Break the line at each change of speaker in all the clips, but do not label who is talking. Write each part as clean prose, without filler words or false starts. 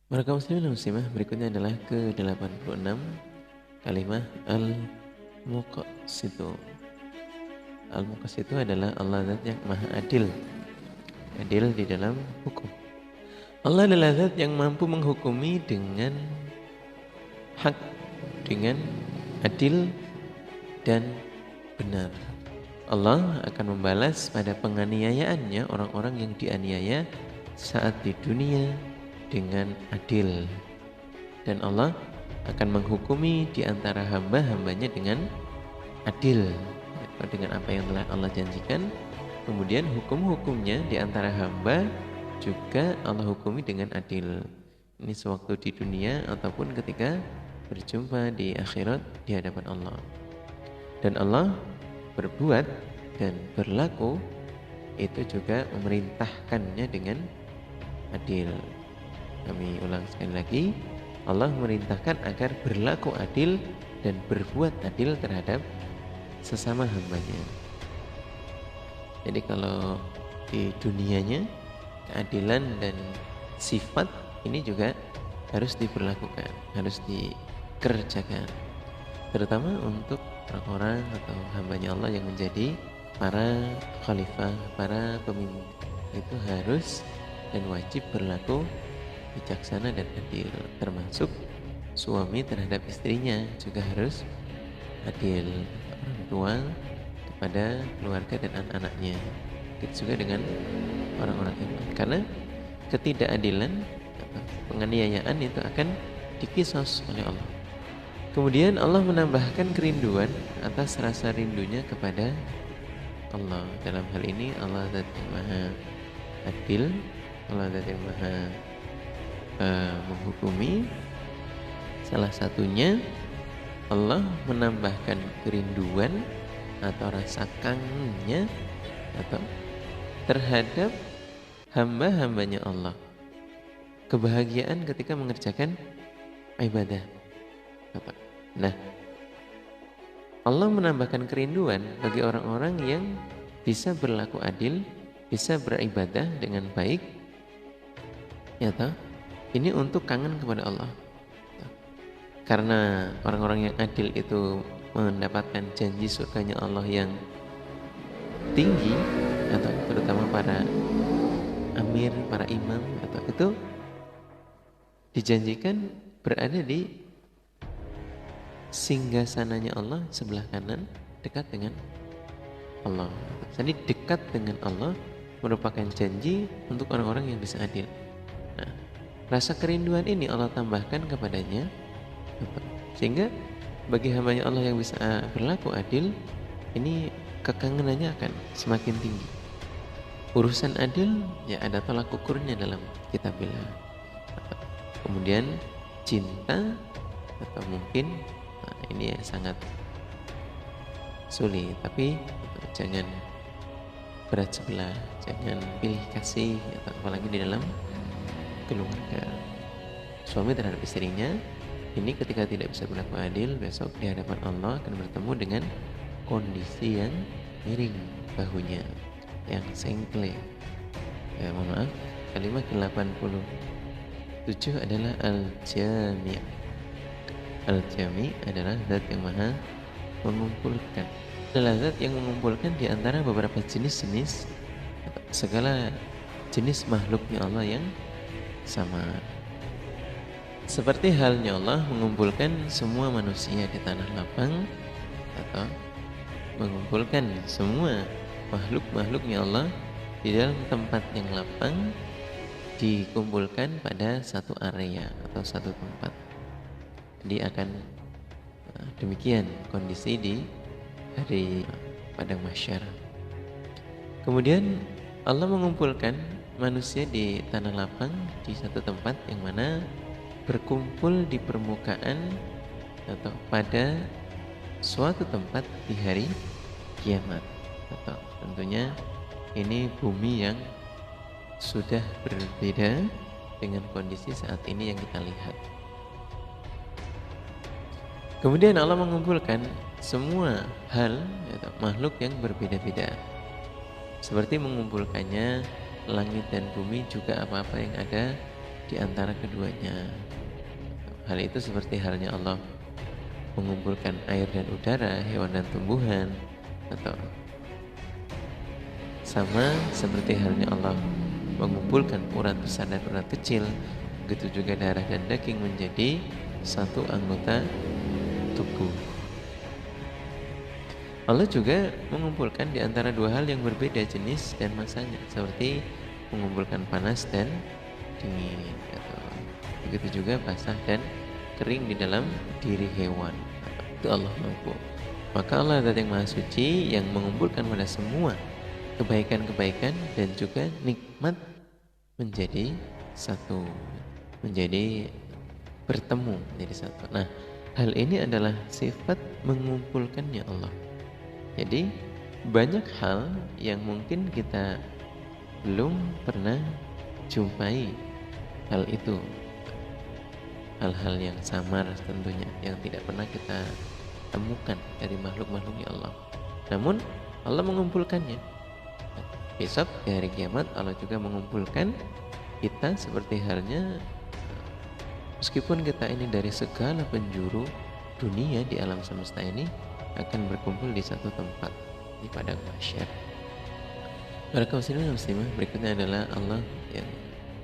Para kaum muslimin dan muslimah, berikutnya adalah ke-86 kalimah Al-Muqsitu. Al-Muqsitu adalah Allah Zat yang maha adil, adil di dalam hukum. Allah adalah Zat yang mampu menghukumi dengan hak, dengan adil dan benar. Allah akan membalas pada penganiayaannya orang-orang yang dianiaya saat di dunia dengan adil. Dan Allah akan menghukumi di antara hamba-hambanya dengan adil, dengan apa yang telah Allah janjikan. Kemudian hukum-hukumnya di antara hamba juga Allah hukumi dengan adil. Ini sewaktu di dunia ataupun ketika berjumpa di akhirat di hadapan Allah. Dan Allah berbuat dan berlaku itu juga memerintahkannya dengan adil. Kami ulang sekali lagi, Allah memerintahkan agar berlaku adil dan berbuat adil terhadap sesama hambanya. Jadi kalau di dunianya keadilan dan sifat ini juga harus diberlakukan, harus dikerjakan, terutama untuk orang-orang atau hambanya Allah yang menjadi para khalifah, para pemimpin. Itu harus dan wajib berlaku bijaksana dan adil, termasuk suami terhadap istrinya juga harus adil, orang tua kepada keluarga dan anak-anaknya. Begitu juga dengan orang-orang iman, karena ketidakadilan, penganiayaan itu akan dikisos oleh Allah. Kemudian Allah menambahkan kerinduan atas rasa rindunya kepada Allah. Dalam hal ini Allah Zat yang maha adil, Allah Zat yang maha menghukumi. Salah satunya Allah menambahkan kerinduan atau rasa kangennya atau terhadap hamba-hambanya Allah, kebahagiaan ketika mengerjakan ibadah. Nah, Allah menambahkan kerinduan bagi orang-orang yang bisa berlaku adil, bisa beribadah dengan baik, ya toh? Ini untuk kangen kepada Allah. Karena orang-orang yang adil itu mendapatkan janji surganya Allah yang tinggi, atau terutama para amir, para imam, atau itu dijanjikan berada di singgasananya Allah sebelah kanan, dekat dengan Allah. Jadi dekat dengan Allah merupakan janji untuk orang-orang yang bisa adil. Nah, rasa kerinduan ini Allah tambahkan kepadanya, sehingga bagi hambanya Allah yang bisa berlaku adil, ini kekangenannya akan semakin tinggi. Urusan adil ya ada tolak ukurnya dalam kitabillah. Kemudian cinta atau mungkin ini ya sangat sulit, tapi jangan berat sebelah, jangan pilih kasih, atau apalagi di dalam keluarga. Suami terhadap istrinya ini ketika tidak bisa berlaku adil, besok di hadapan Allah akan bertemu dengan kondisi yang miring bahunya, yang sengkle. Mohon maaf, kalimat ke-87 adalah Al-Jami'. Al-Jami' adalah zat yang maha mengumpulkan, adalah zat yang mengumpulkan di antara beberapa jenis-jenis segala jenis makhluknya Allah yang sama. Seperti halnya Allah mengumpulkan semua manusia di tanah lapang, atau mengumpulkan semua makhluk-makhluknya Allah di dalam tempat yang lapang, dikumpulkan pada satu area atau satu tempat. Jadi akan demikian kondisi di hari padang mahsyar. Kemudian Allah mengumpulkan manusia di tanah lapang di satu tempat yang mana berkumpul di permukaan atau pada suatu tempat di hari kiamat, atau tentunya ini bumi yang sudah berbeda dengan kondisi saat ini yang kita lihat. Kemudian Allah mengumpulkan semua hal atau makhluk yang berbeda-beda, seperti mengumpulkannya langit dan bumi, juga apa-apa yang ada di antara keduanya. Hal itu seperti halnya Allah mengumpulkan air dan udara, hewan dan tumbuhan, atau sama seperti halnya Allah mengumpulkan urat besar dan urat kecil, begitu juga darah dan daging menjadi satu anggota tubuh. Allah juga mengumpulkan di antara dua hal yang berbeda jenis dan masanya, seperti mengumpulkan panas dan dingin, atau begitu juga basah dan kering di dalam diri hewan. Itu Allah mampu. Maka Allah Zat yang Maha Suci yang mengumpulkan pada semua kebaikan-kebaikan dan juga nikmat menjadi satu, menjadi bertemu menjadi satu. Nah, hal ini adalah sifat mengumpulkannya Allah. Jadi banyak hal yang mungkin kita belum pernah jumpai hal itu, hal-hal yang samar tentunya yang tidak pernah kita temukan dari makhluk-makhluknya Allah. Namun Allah mengumpulkannya. Besok di hari kiamat Allah juga mengumpulkan kita seperti halnya, meskipun kita ini dari segala penjuru dunia di alam semesta ini akan berkumpul di satu tempat di padang mahsyar. Para kaum muslimin dan muslimah, berikutnya adalah Allah yang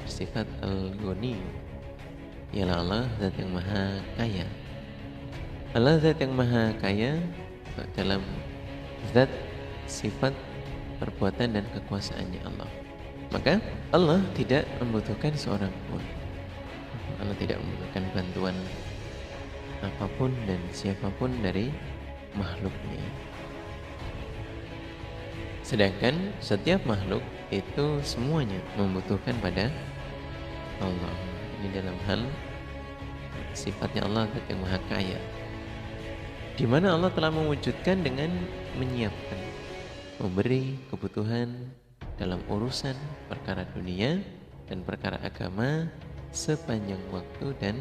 bersifat Al-Ghani, ialah Allah Zat yang Maha Kaya. Allah Zat yang Maha Kaya dalam zat, sifat, perbuatan dan kekuasaannya Allah. Maka Allah tidak membutuhkan seorang pun. Allah tidak membutuhkan bantuan apapun dan siapapun dari makhluknya. Sedangkan setiap makhluk itu semuanya membutuhkan pada Allah. Ini dalam hal sifatnya Allah yang Maha Kaya, di mana Allah telah mewujudkan dengan menyiapkan, memberi kebutuhan dalam urusan perkara dunia dan perkara agama sepanjang waktu dan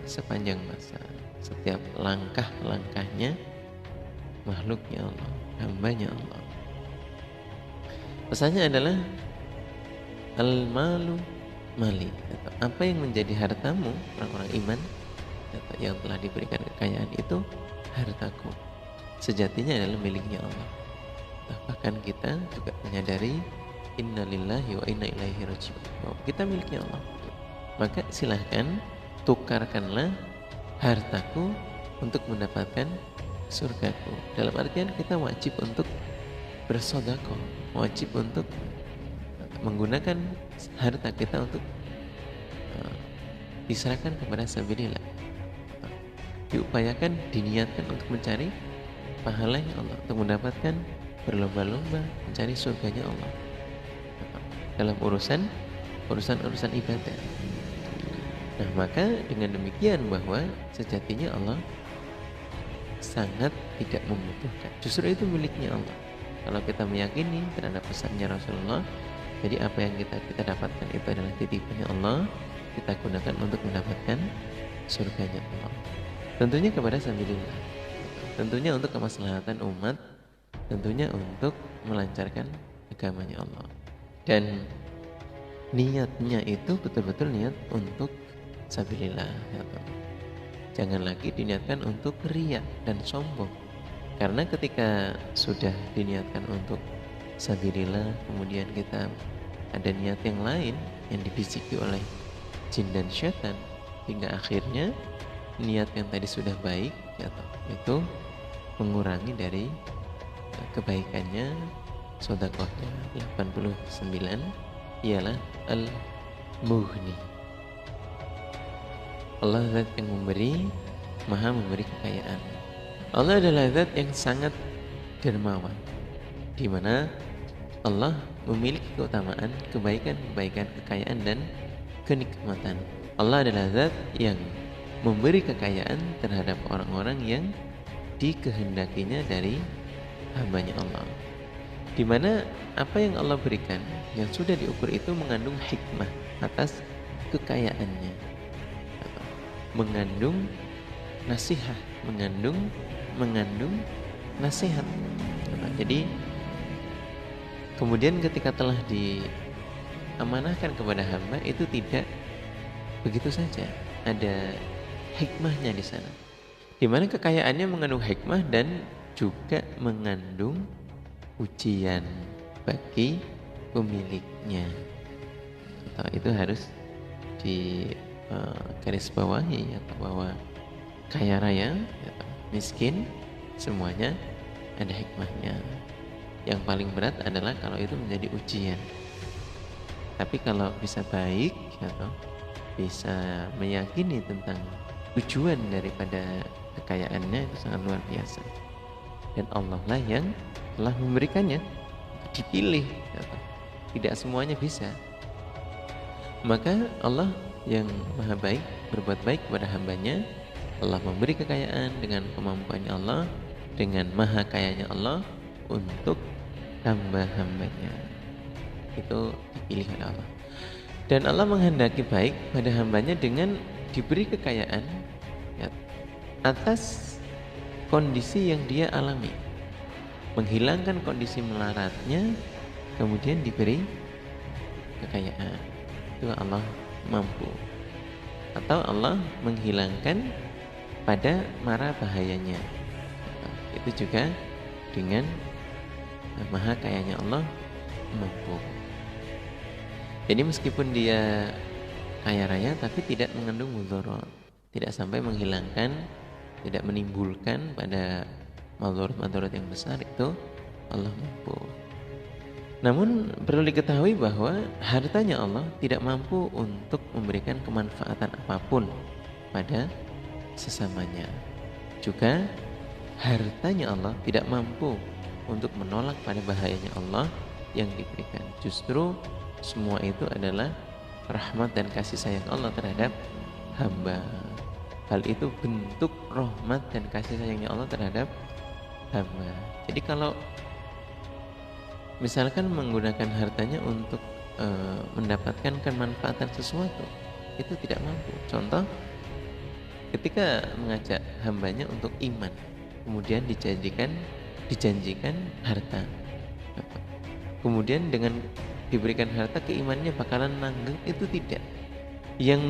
sepanjang masa. Setiap langkah-langkahnya makhluknya Allah, hambanya Allah. Pesannya adalah al-malu mali, atau apa yang menjadi hartamu orang-orang iman, atau yang telah diberikan kekayaan itu hartaku, sejatinya adalah miliknya Allah. Bahkan kita juga menyadari innalillahi wa inna ilaihi raji'un, bahwa kita miliknya Allah. Maka silahkan tukarkanlah hartaku untuk mendapatkan surgaku. Dalam artian kita wajib untuk bersedekah, wajib untuk menggunakan harta kita untuk diserahkan kepada sabilillah. Diupayakan, diniatkan untuk mencari pahalanya Allah, untuk mendapatkan, berlomba-lomba mencari surganya Allah dalam urusan ibadah. Nah, maka dengan demikian bahwa sejatinya Allah sangat tidak membutuhkan. Justru itu miliknya Allah. Kalau kita meyakini terhadap pesannya Rasulullah, jadi apa yang kita dapatkan itu adalah titipannya Allah, kita gunakan untuk mendapatkan surganya Allah. Tentunya kepada sabilillah, tentunya untuk kemaslahatan umat, tentunya untuk melancarkan agamanya Allah. Dan niatnya itu betul-betul niat untuk sabilillah. Jangan lagi diniatkan untuk riya dan sombong. Karena ketika sudah diniatkan untuk sabilillah, kemudian kita ada niat yang lain yang dibisiki oleh jin dan syaitan, hingga akhirnya niat yang tadi sudah baik itu mengurangi dari kebaikannya. Sedekahnya 89 ialah al-mughni. Allah Zat yang memberi, Maha memberi kekayaan. Allah adalah Zat yang sangat dermawan, di mana Allah memiliki keutamaan, kebaikan, kekayaan dan kenikmatan. Allah adalah Zat yang memberi kekayaan terhadap orang-orang yang dikehendakinya dari hambanya Allah, di mana apa yang Allah berikan yang sudah diukur itu mengandung hikmah atas kekayaannya, mengandung nasihat, mengandung nasihat. Jadi kemudian ketika telah diamanahkan kepada hamba, itu tidak Begitu saja, ada hikmahnya di sana. Di mana kekayaannya mengandung hikmah dan juga mengandung ujian bagi pemiliknya. Atau itu harus di garis bawahi atau bahwa kaya raya atau miskin semuanya ada hikmahnya. Yang paling berat adalah kalau itu menjadi ujian. Tapi kalau bisa baik atau bisa meyakini tentang tujuan daripada kekayaannya, itu sangat luar biasa. Dan Allah lah yang telah memberikannya, dipilih atau tidak semuanya bisa. Maka Allah yang maha baik berbuat baik kepada hambanya. Allah memberi kekayaan dengan kemampuannya Allah, dengan maha kayanya Allah untuk hamba-hambanya. Itu dipilih oleh Allah. Dan Allah menghendaki baik pada hambanya dengan diberi kekayaan ya, atas kondisi yang dia alami, menghilangkan kondisi melaratnya, kemudian diberi kekayaan. Itu Allah mampu. Atau Allah menghilangkan pada mara bahayanya. Itu juga dengan maha kayanya Allah mampu. Jadi meskipun dia kaya raya tapi tidak mengandung mudarat, tidak sampai menghilangkan, tidak menimbulkan pada madharat yang besar, itu Allah mampu. Namun perlu diketahui bahwa hartanya Allah tidak mampu untuk memberikan kemanfaatan apapun pada sesamanya. Juga hartanya Allah tidak mampu untuk menolak pada bahayanya Allah yang diberikan. Justru semua itu adalah rahmat dan kasih sayang Allah terhadap hamba. Hal itu bentuk rahmat dan kasih sayangnya Allah terhadap hamba. Jadi kalau misalkan menggunakan hartanya untuk mendapatkan kemanfaatan sesuatu, itu tidak mampu. Contoh, ketika mengajak hambanya untuk iman, kemudian dijanjikan harta, kemudian dengan diberikan harta keimanannya bakalan langgeng, itu tidak. Yang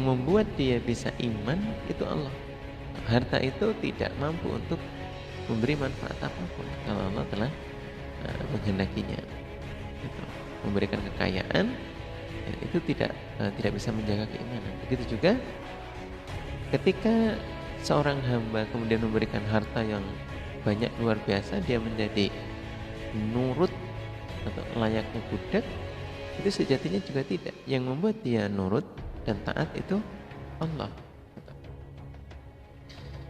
membuat dia bisa iman itu Allah. Harta itu tidak mampu untuk memberi manfaat apapun kalau Allah telah menghendakinya. Memberikan kekayaan itu tidak bisa menjaga keimanan. Begitu juga ketika seorang hamba kemudian memberikan harta yang banyak luar biasa, dia menjadi nurut atau layaknya budak, itu sejatinya juga tidak. Yang membuat dia nurut dan taat itu Allah.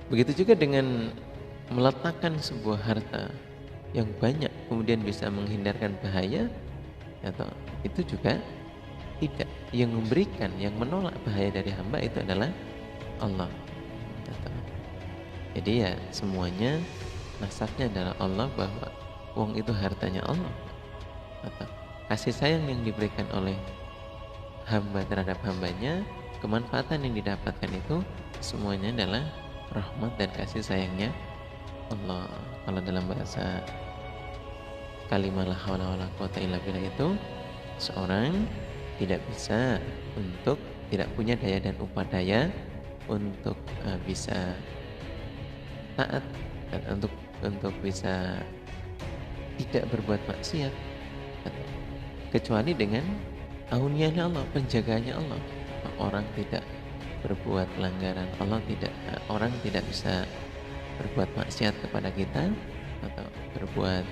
Begitu juga dengan meletakkan sebuah harta yang banyak kemudian bisa menghindarkan bahaya, atau itu juga tidak. Yang memberikan, yang menolak bahaya dari hamba itu adalah Allah. Jadi ya semuanya nasabnya adalah Allah, bahwa uang itu hartanya Allah. Kasih sayang yang diberikan oleh hamba terhadap hambanya, kemanfaatan yang didapatkan itu semuanya adalah rahmat dan kasih sayangnya Allah. Kalau dalam bahasa kalimat la haula wala quwata illa billah itu, seorang tidak bisa untuk, tidak punya daya dan upadaya untuk bisa taat dan untuk bisa tidak berbuat maksiat, kecuali dengan aunianya Allah, penjagaannya Allah. Orang tidak berbuat pelanggaran, orang tidak bisa berbuat maksiat kepada kita atau berbuat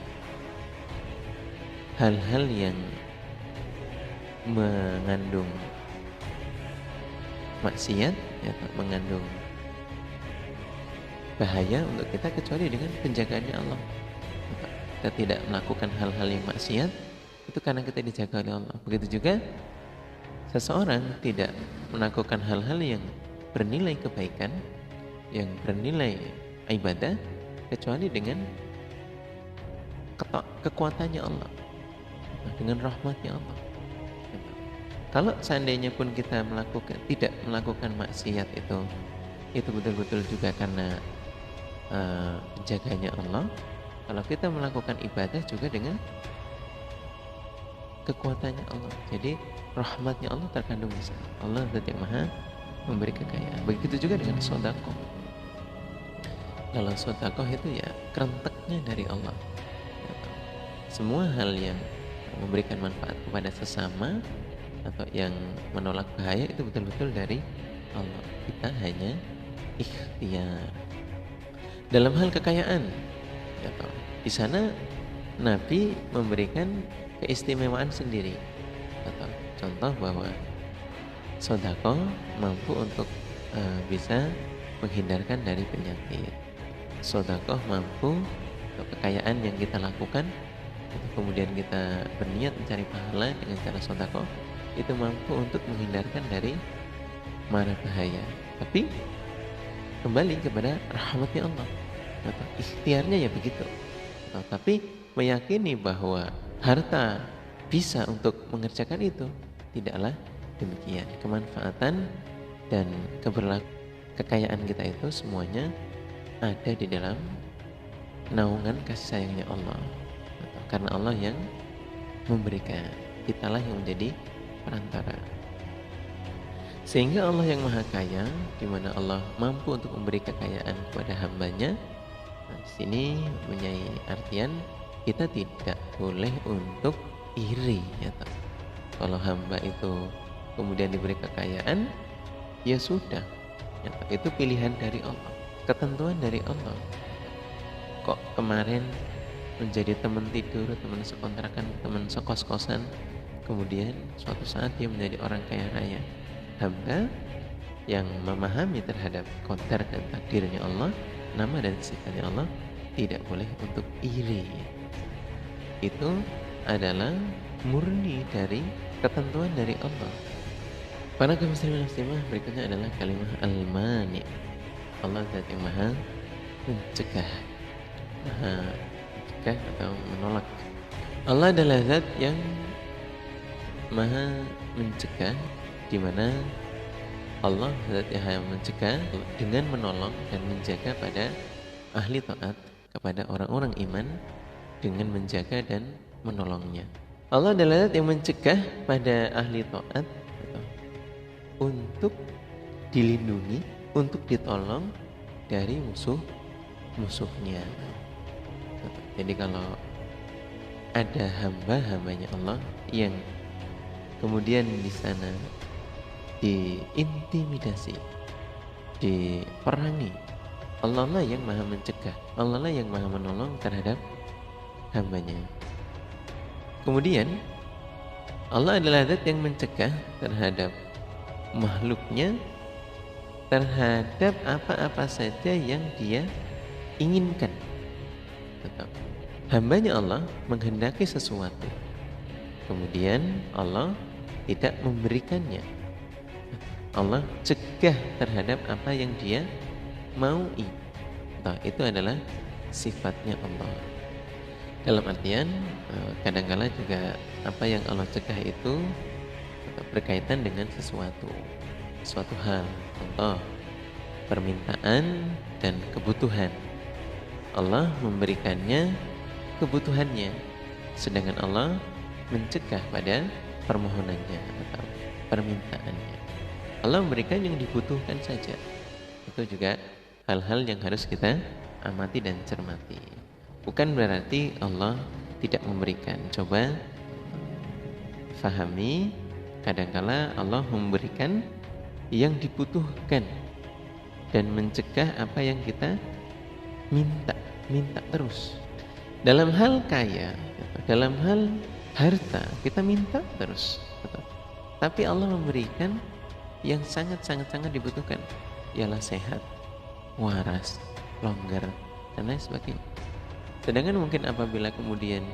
hal-hal yang mengandung maksiat atau mengandung bahaya untuk kita, kecuali dengan penjagaannya Allah. Kita tidak melakukan hal-hal yang maksiat itu karena kita dijaga oleh Allah. Begitu juga seseorang tidak melakukan hal-hal yang bernilai kebaikan, yang bernilai ibadah, kecuali dengan kekuatannya Allah, dengan rahmatnya Allah. Kalau seandainya pun kita tidak melakukan maksiat, itu betul-betul juga karena penjaganya Allah. Kalau kita melakukan ibadah juga dengan kekuatannya Allah. Jadi rahmatnya Allah terkandung di sana. Allah zat yang maha memberi kekayaan. Begitu juga dengan sedekah. Kalau sedekah itu ya kerenteknya dari Allah. Semua hal yang memberikan manfaat kepada sesama atau yang menolak bahaya itu betul-betul dari Allah. Kita hanya ikhtiar. Dalam hal kekayaan, ya, di sana Nabi memberikan keistimewaan sendiri. Atau contoh bahwa sedekah mampu untuk bisa menghindarkan dari penyakit. Sedekah mampu untuk kekayaan yang kita lakukan, kemudian kita berniat mencari pahala dengan cara sedekah, itu mampu untuk menghindarkan dari mara bahaya. Tapi kembali kepada rahmatnya Allah. Atau ikhtiarnya ya begitu. Tapi meyakini bahwa harta bisa untuk mengerjakan itu, tidaklah demikian. Kemanfaatan dan kekayaan kita itu semuanya ada di dalam naungan kasih sayangnya Allah. Karena Allah yang memberikan, kitalah yang menjadi perantara. Sehingga Allah yang maha kaya, di mana Allah mampu untuk memberi kekayaan kepada hambanya. Nah, di sini mempunyai artian kita tidak boleh untuk iri, ya tak? Kalau hamba itu kemudian diberi kekayaan, ya sudah, ya tak? Itu pilihan dari Allah, ketentuan dari Allah. Kok kemarin menjadi teman tidur, teman sekontrakan, teman sekos-kosan, kemudian suatu saat dia menjadi orang kaya raya. Hamba yang memahami terhadap qadar dan takdirnya Allah, nama dan sifatnya Allah, tidak boleh untuk iri. Itu adalah murni dari ketentuan dari Allah. Para kaum muslimin muslimah, berikutnya adalah kalimat al-mani. Allah zat yang maha mencegah, atau menolak. Allah adalah zat yang maha mencegah, di mana Allah zat yang mencegah dengan menolong dan menjaga pada ahli taat, kepada orang-orang iman dengan menjaga dan menolongnya. Allah adalah zat yang mencegah pada ahli taat untuk dilindungi, untuk ditolong dari musuhnya. Jadi kalau ada hamba-hambanya Allah yang kemudian di sana diintimidasi, diperangi, Allah lah yang maha mencegah, Allah lah yang maha menolong terhadap hambanya. Kemudian Allah adalah zat yang mencegah terhadap makhluknya, terhadap apa-apa saja yang dia inginkan. Tetap hambanya Allah menghendaki sesuatu, kemudian Allah tidak memberikannya, Allah cegah terhadap apa yang dia maui. Nah, itu adalah sifatnya Allah. Dalam artian kadang-kala juga apa yang Allah cegah itu berkaitan dengan suatu hal. Contoh, permintaan dan kebutuhan. Allah memberikannya kebutuhannya, sedangkan Allah mencegah pada permohonannya atau permintaannya. Allah memberikan yang dibutuhkan saja. Itu juga hal-hal yang harus kita amati dan cermati. Bukan berarti Allah tidak memberikan. Coba fahami, kadangkala Allah memberikan yang dibutuhkan dan mencegah apa yang kita minta terus. Dalam hal kaya, dalam hal harta, kita minta terus. Tapi Allah memberikan yang sangat dibutuhkan, ialah sehat, waras, longgar, dan lain sebagainya. Sedangkan mungkin apabila kemudian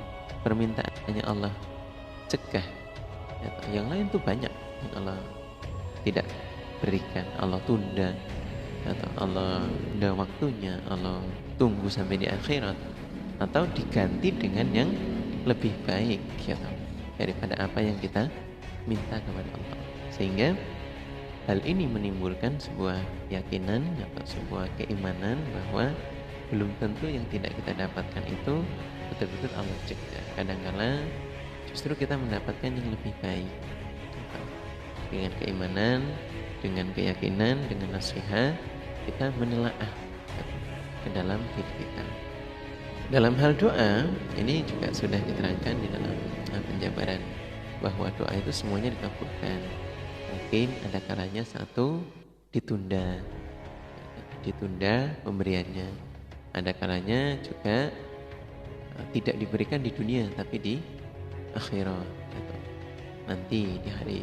permintaannya Allah cegah, yang lain tuh banyak yang Allah tidak berikan, Allah tunda, atau Allah tunda waktunya, Allah tunggu sampai di akhirat, atau diganti dengan yang lebih baik daripada apa yang kita minta kepada Allah. Sehingga hal ini menimbulkan sebuah keyakinan atau sebuah keimanan bahwa belum tentu yang tidak kita dapatkan itu betul-betul Allah cegah. Kadang-kala justru kita mendapatkan yang lebih baik. Dengan keimanan, dengan keyakinan, dengan nasihat, kita menelaah ke dalam diri kita. Dalam hal doa, ini juga sudah diterangkan di dalam penjabaran bahwa doa itu semuanya dikabulkan. Mungkin ada kalanya satu ditunda pemberiannya. Ada kalanya juga tidak diberikan di dunia tapi di akhirat gitu. Nanti di hari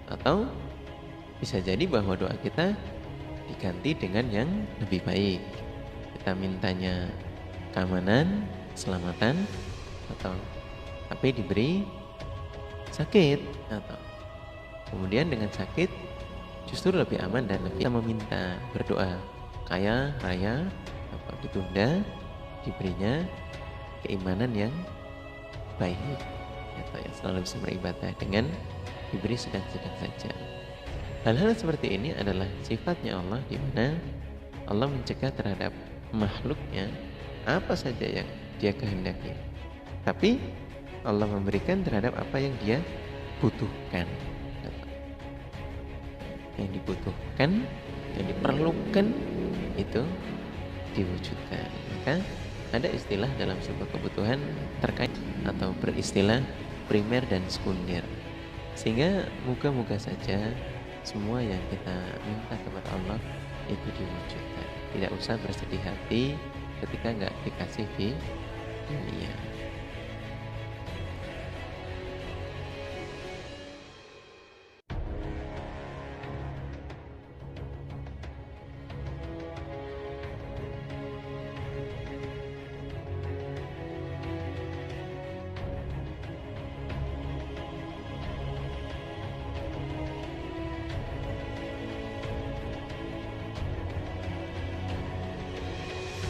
atau bisa jadi bahwa doa kita diganti dengan yang lebih baik. Kita mintanya keamanan, keselamatan, atau tapi diberi sakit, atau kemudian dengan sakit justru lebih aman dan lebih kita meminta berdoa kaya raya atau ditunda diberinya keimanan yang baik, atau yang selalu bisa beribadah dengan diberi sedang-sedang saja. Hal-hal seperti ini adalah sifatnya Allah, di mana Allah mencegah terhadap makhluknya apa saja yang dia kehendaki, tapi Allah memberikan terhadap apa yang dia butuhkan. Yang dibutuhkan, yang diperlukan itu diwujudkan. Maka ada istilah dalam sebuah kebutuhan terkait atau beristilah primer dan sekunder. Sehingga moga-moga saja semua yang kita minta kepada Allah itu diwujudkan. Tidak usah bersedih hati ketika nggak dikasih di dunia.